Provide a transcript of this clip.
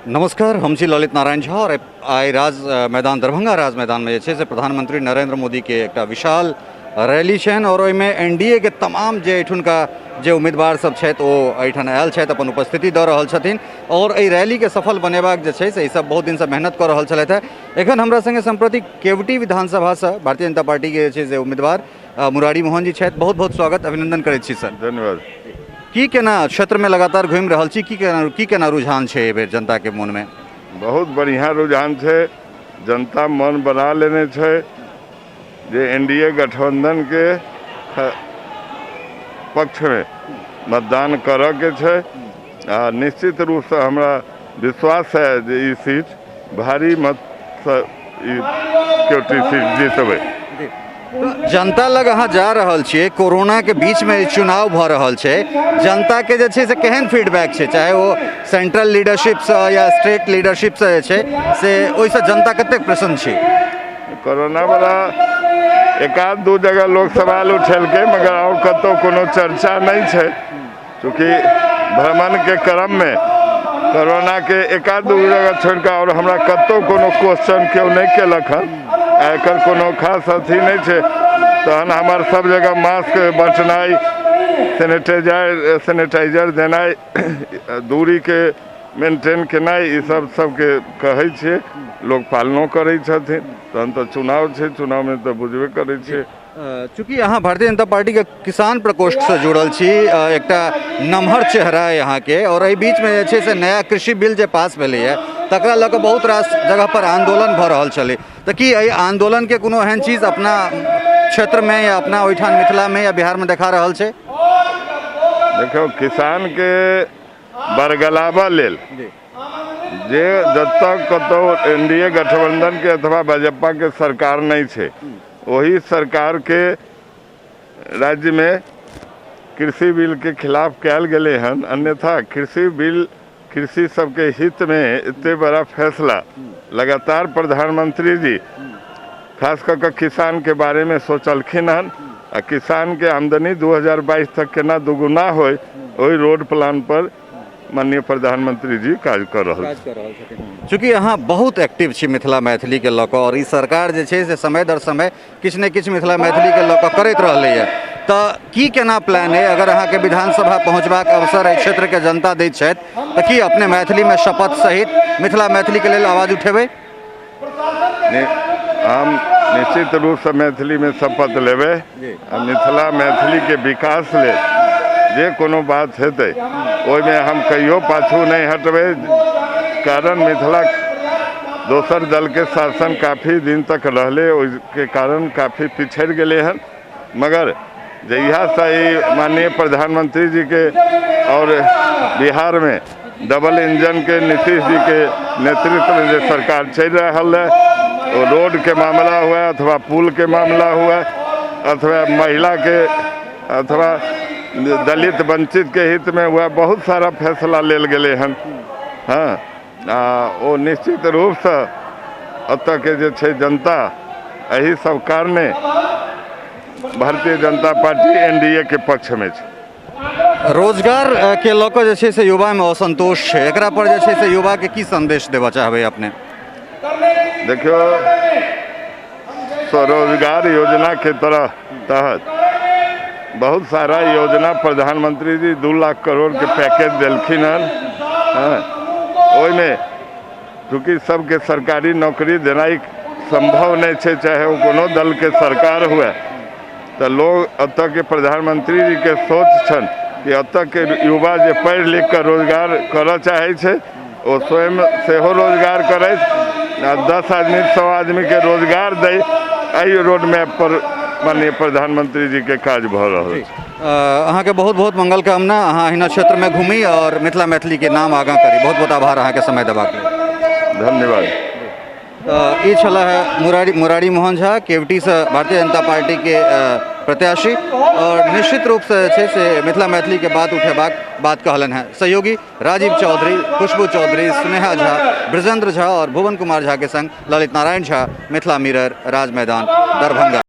नमस्कार, हम छी ललित नारायण झा और आइ मैदान दरभंगा राज मैदान में जे से प्रधानमंत्री नरेंद्र मोदी के एक विशाल रैली छनि और ओहिमे एनडीए के तमाम जे एठुनका जे उम्मीदवार सब छथि ओ एहिठाम आयल छथि, अपन उपस्थिति दऽ रहल छथिन और एहि रैली के सफल बनेबाक जे छै से ई सब बहुत दिन से मेहनत कऽ रहल छलथि हैं। एखन हमरा संगे संप्रति केवटी विधानसभा से भारतीय जनता पार्टी के जे छै से उम्मीदवार मुरारी मोहन जी छथि। बहुत बहुत स्वागत, अभिनंदन करैत छी सर। धन्यवाद। की केना क्षेत्र में लगातार घूमि रहल छी, की केना रुझान छै एहि बेर जनता के मन में? बहुत बढ़िया रुझान है। जनता मन बना लेने छे जे एनडीए गठबंधन के पक्ष में मतदान करे के छे। निश्चित रूप से हमरा विश्वास है जे ई सीट भारी मत से केवटी सीट जीतबे। जनता लग अहाँ जा रहल छियै, कोरोना के बीच में चुनाव भ रहल छै, जनता के जे छै से केहन फीडबैक छै, चाहे वो सेंट्रल लीडरशिप से या स्टेट लीडरशिप से जे छै से ओइसे जनता कतेक प्रसन्न छै? कोरोना वाला एकाध दू जगह लोग सवाल उठेलके, मगर और कतौ कोनो चर्चा नहीं छै, क्योंकि भ्रमण के क्रम में कोरोना के एकाध दू जगह छोड़ के और हमरा कतौ कोनो क्वेश्चन क्यों नहीं केलक हन। एकर कोनो खास अथी नहीं छै। तहन हमार सब जगह मास्क बँटनाइ, सैनिटाइजर देनाइ, दूरी के मेंटेन केनाइ, ई सब सबके कहै छियै, लोग पालनो करै छथिन। तहन तो चुनाव छै, चुनाव में तो बुझबे करै छियै। चूँकि अहाँ भारतीय जनता पार्टी के किसान प्रकोष्ठ से जुड़ल छी, एकटा नमहर चेहरा है यहाँ के, और एहि बीच में जे छै से नया कृषि बिल जे पास भेलै है तकरा लऽ कऽ बहुत रास जगह पर आंदोलन भऽ रहल छलै। तऽ की एहि आंदोलन के कोनो एहन चीज अपना क्षेत्र में या अपना ओहिठाम मिथिला में या बिहार में देखा रहल छै? देखो, किसान के बरगलाबा लेल जे जब तक कतौ एनडीए गठबंधन के अथवा भाजपा के सरकार नहीं छै, वही सरकार के राज्य में कृषि बिल के खिलाफ कयल गेले हन। अन्यथा कृषि बिल कृषि सबके हित में इतने बड़ा फैसला लगातार प्रधानमंत्री जी खास करके किसान के बारे में सोचलखिन हन। किसान के आमदनी 2022 तक केना दुगुना हो, वही रोड प्लान पर माननीय प्रधानमंत्री जी काज कर रहे हैं। चूँकि अहाँ बहुत एक्टिव छी मिथिला मैथिली के लऽ कऽ, और ई सरकार जे छै से समय दर समय किछु ने किछु मिथिला मैथिली के लऽ कऽ करैत रहलैए, तऽ की केना प्लान है? अगर अहाँ के विधानसभा पहुँचबाक अवसर एहि क्षेत्र के जनता दैत छथि तऽ की अपने मैथिली में शपथ सहित मिथिला मैथिली के लेल आवाज उठेबै? हम निश्चित रूप से मैथिली में शपथ लेबै। मिथिला मैथिली के विकास ले जे कोनो बात हेतै ओहिमे हम कहियो पाछू नहीं हटबै। कारण मिथिला दोसर दल के शासन काफ़ी दिन तक रहले, उसके कारण काफ़ी पिछड़ गए हैं। मगर जहिया से माननीय प्रधानमंत्री जी के और बिहार में डबल इंजन के नीतीश जी के नेतृत्व में जो सरकार चल रहा है, वो रोड के मामला हुआ अथवा पुल के मामला हुआ अथवा महिला के अथवा दलित वंचित के हित में हुआ, बहुत सारा फैसला लेल गए हैं। हाँ, वो निश्चित रूप से अतः के जे छै जनता यही सब कारणे भारतीय जनता पार्टी एनडीए के पक्ष में छै। रोजगार के लऽ कऽ जे छै से युवा में असंतोष छै, एकरा पर जे छै से युवा के की संदेश देबऽ चाहबै अपने? देखियो, स्वरोजगार योजना के तहत बहुत सारा योजना प्रधानमंत्री जी 2 लाख करोड़ के पैकेज दिलखिन हन। ओहिमे चूँकि सबके सरकारी नौकरी देनाई संभव नहीं है, चाहे वो कोनो दल के सरकार हुए, तो लोग अतः के प्रधानमंत्री जी के सोच छन कि अतः के युवा जे पढ़ लिख कर रोजगार करऽ चाहे छे, वो स्वयं सेहो रोजगार करे, 10 आदमी 100 आदमी के रोजगार दे। एहि रोड मैप पर माननीय प्रधानमंत्री जी के काज भ रहा है। अहाँ के बहुत बहुत मंगल कामना। अहाँ एहिना क्षेत्र में घूमी और मिथिला मैथिली के नाम आगाँ करी। बहुत बहुत आभार अहाँ के समय देबाक लेल। धन्यवाद। ये छला है मुरारी मोहन झा, केवटी से भारतीय जनता पार्टी के प्रत्याशी, और निश्चित रूप से मिथिला मैथिली के बात उठेबाक बात कहलन है। सहयोगी राजीव चौधरी, खुशबू चौधरी, स्नेहा झा, ब्रजेंद्र झा और भुवन कुमार झा के संग ललित नारायण झा, मिथिला मिरर, राज मैदान, दरभंगा।